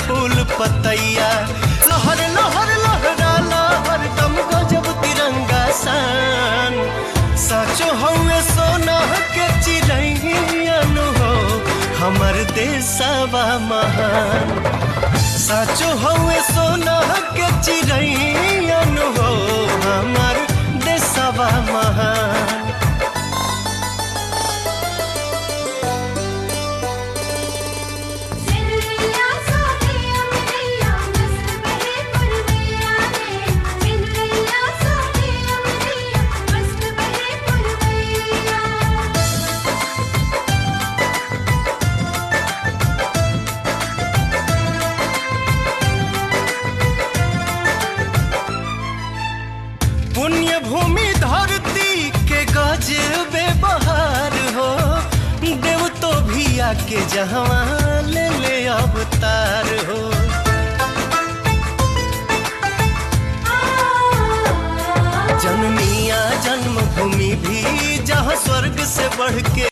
फूल पतैया। लहर लहर लहराला हरदम गजब तिरंगा सान। साचो हउए सोना के चिड़ैयन हो हमर देशवा महान। साचो हउए सोना के चिड़ैयन हो हमर देशवा महान। पुण्य भूमि धरती के गजबे बहार हो। देव तो भी आके जहाँ ले ले अवतार हो। जननिया जन्मभूमि भी जहाँ स्वर्ग से बढ़ के